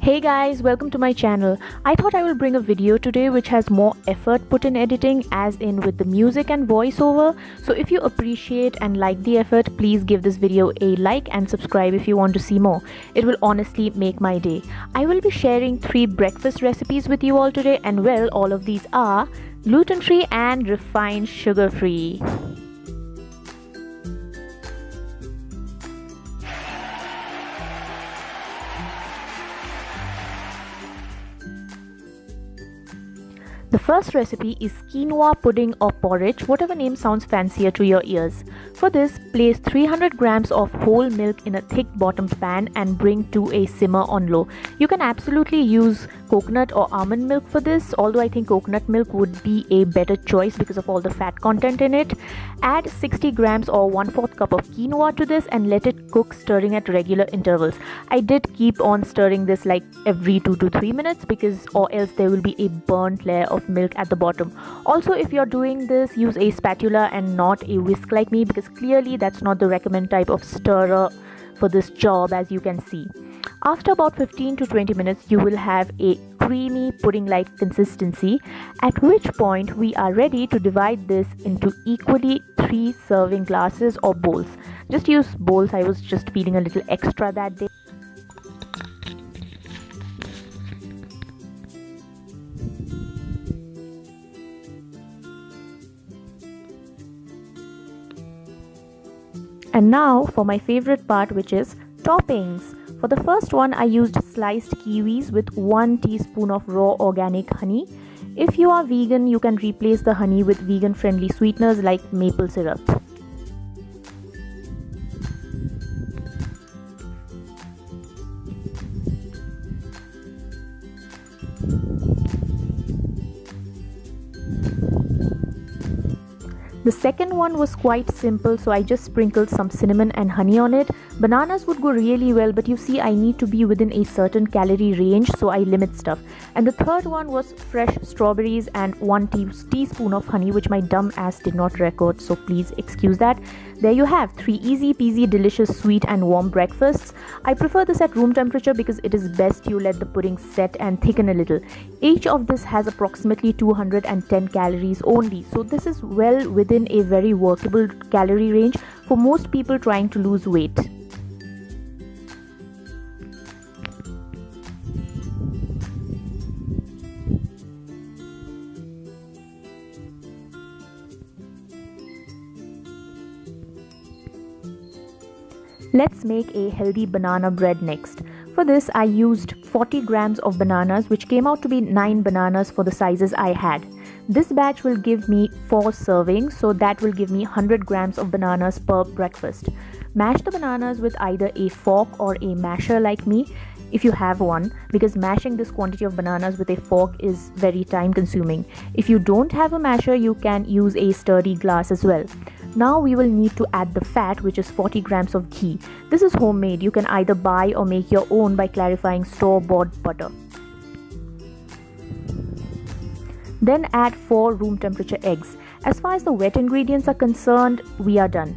Hey guys, welcome to my channel. I thought I will bring a video today which has more effort put in editing, as in with the music and voiceover. So if you appreciate and like the effort, please give this video a like and subscribe if you want to see more. It will honestly make my day. I will be sharing 3 breakfast recipes with you all today, and well, all of these are gluten-free and refined sugar-free. The first recipe is quinoa pudding or porridge, whatever name sounds fancier to your ears. For this, place 300 grams of whole milk in a thick bottomed pan and bring to a simmer on low. You can absolutely use coconut or almond milk for this, although I think coconut milk would be a better choice because of all the fat content in it. Add 60 grams or 1/4 cup of quinoa to this and let it cook, stirring at regular intervals. I did keep on stirring this like every 2 to 3 minutes because or else there will be a burnt layer of milk at the bottom. Also, if you're doing this, use a spatula and not a whisk like me, because clearly that's not the recommended type of stirrer for this job, as you can see. After about 15 to 20 minutes, you will have a creamy pudding-like consistency, at which point we are ready to divide this into equally 3 serving glasses or bowls. Just use bowls, I was just feeling a little extra that day. And now for my favorite part, which is toppings. For the first one, I used sliced kiwis with 1 teaspoon of raw organic honey. If you are vegan, you can replace the honey with vegan-friendly sweeteners like maple syrup. The second one was quite simple, so I just sprinkled some cinnamon and honey on it. Bananas would go really well, but you see I need to be within a certain calorie range, so I limit stuff. And the third one was fresh strawberries and 1 teaspoon of honey, which my dumb ass did not record, so please excuse that. There you have 3 easy peasy delicious sweet and warm breakfasts. I prefer this at room temperature because it is best you let the pudding set and thicken a little. Each of this has approximately 210 calories only, so this is well within a very workable calorie range for most people trying to lose weight. Let's make a healthy banana bread next. For this, I used 40 grams of bananas, which came out to be 9 bananas for the sizes I had. This batch will give me 4 servings, so that will give me 100 grams of bananas per breakfast. Mash the bananas with either a fork or a masher like me, if you have one, because mashing this quantity of bananas with a fork is very time consuming. If you don't have a masher, you can use a sturdy glass as well. Now we will need to add the fat, which is 40 grams of ghee. This is homemade. You can either buy or make your own by clarifying store-bought butter. Then add 4 room temperature eggs. As far as the wet ingredients are concerned, we are done.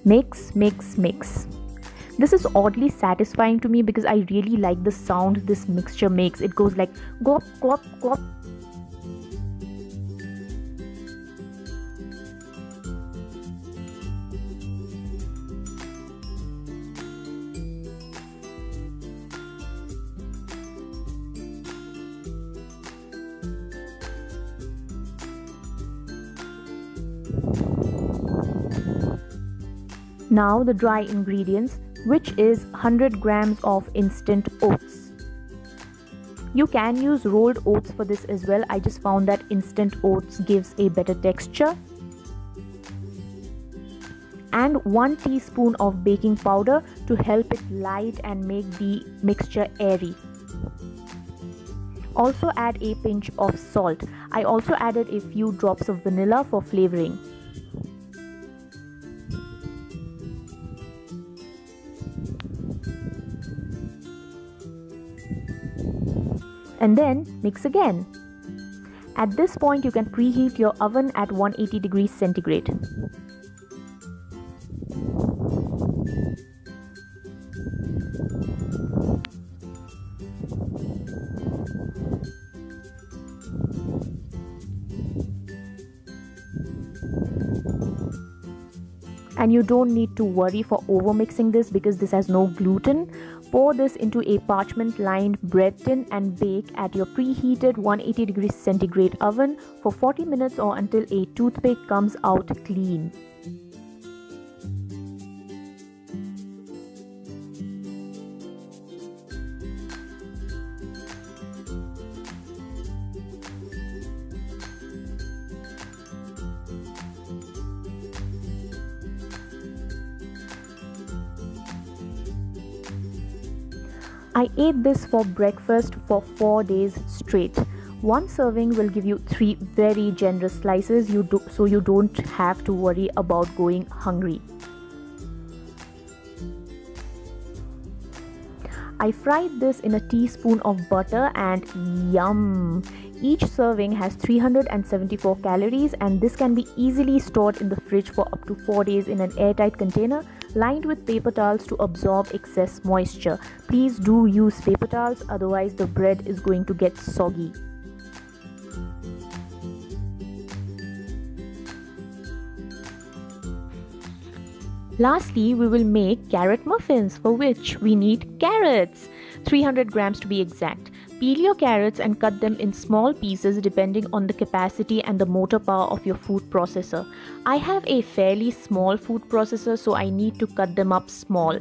Mix, mix, mix. This is oddly satisfying to me because I really like the sound this mixture makes. It goes like gop, gop, gop. Now the dry ingredients, which is 100 grams of instant oats. You can use rolled oats for this as well. I just found that instant oats gives a better texture. And 1 teaspoon of baking powder to help it light and make the mixture airy. Also add a pinch of salt. I also added a few drops of vanilla for flavoring. And then mix again. At this point, you can preheat your oven at 180 degrees centigrade. and you don't need to worry for over mixing this because this has no gluten. Pour this into a parchment lined bread tin and bake at your preheated 180 degrees centigrade oven for 40 minutes or until a toothpick comes out clean. I ate this for breakfast for 4 days straight. One serving will give you 3 very generous slices, so you don't have to worry about going hungry. I fried this in a teaspoon of butter and yum! Each serving has 374 calories, and this can be easily stored in the fridge for up to 4 days in an airtight container lined with paper towels to absorb excess moisture. Please do use paper towels, otherwise the bread is going to get soggy. Lastly, we will make carrot muffins, for which we need carrots, 300 grams to be exact. Peel your carrots and cut them in small pieces depending on the capacity and the motor power of your food processor. I have a fairly small food processor, so I need to cut them up small.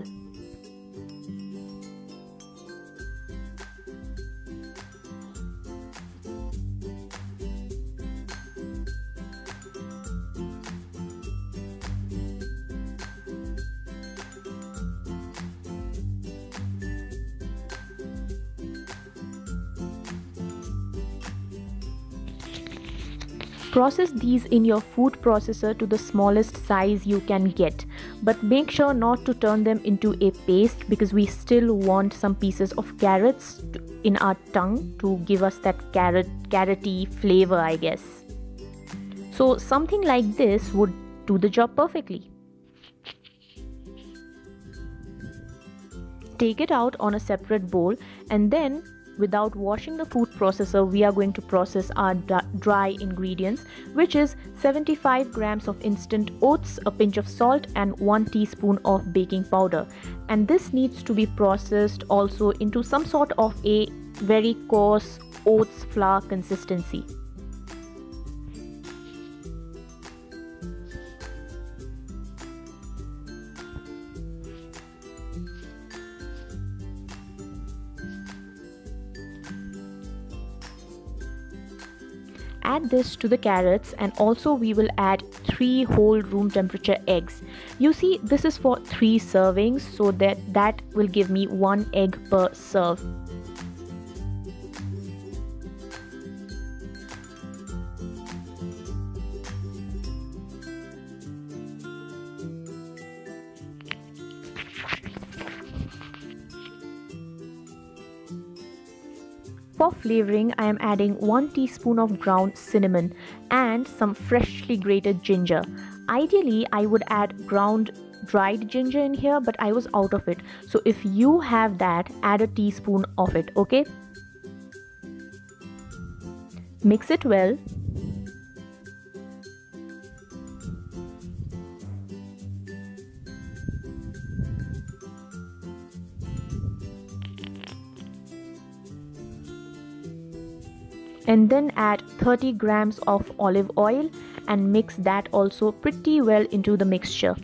Process these in your food processor to the smallest size you can get, but make sure not to turn them into a paste because we still want some pieces of carrots in our tongue to give us that carroty flavor, I guess. So something like this would do the job perfectly. Take it out on a separate bowl, and then without washing the food processor, we are going to process our dry ingredients, which is 75 grams of instant oats, a pinch of salt, and 1 teaspoon of baking powder. And this needs to be processed also into some sort of a very coarse oats flour consistency. Add this to the carrots, and also we will add 3 whole room temperature eggs. You see, this is for 3 servings, so that will give me 1 egg per serve. For flavoring, I am adding 1 teaspoon of ground cinnamon and some freshly grated ginger. Ideally, I would add ground dried ginger in here, but I was out of it. So if you have that, add a teaspoon of it, okay? Mix it well. And then add 30 grams of olive oil and mix that also pretty well into the mixture.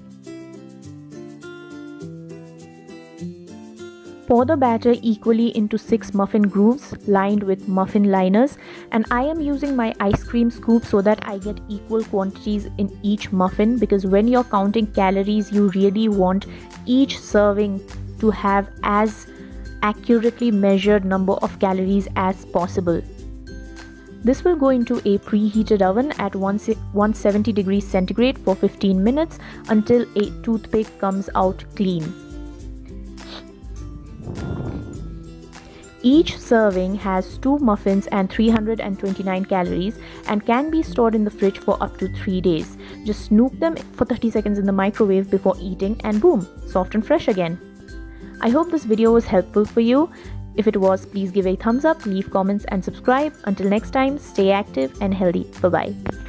Pour the batter equally into 6 muffin grooves lined with muffin liners, and I am using my ice cream scoop so that I get equal quantities in each muffin, because when you're counting calories, you really want each serving to have as accurately measured number of calories as possible. This will go into a preheated oven at 170 degrees centigrade for 15 minutes until a toothpick comes out clean. Each serving has 2 muffins and 329 calories and can be stored in the fridge for up to 3 days. Just snoop them for 30 seconds in the microwave before eating, and boom, soft and fresh again. I hope this video was helpful for you. If it was, please give a thumbs up, leave comments and subscribe. Until next time, stay active and healthy. Bye-bye.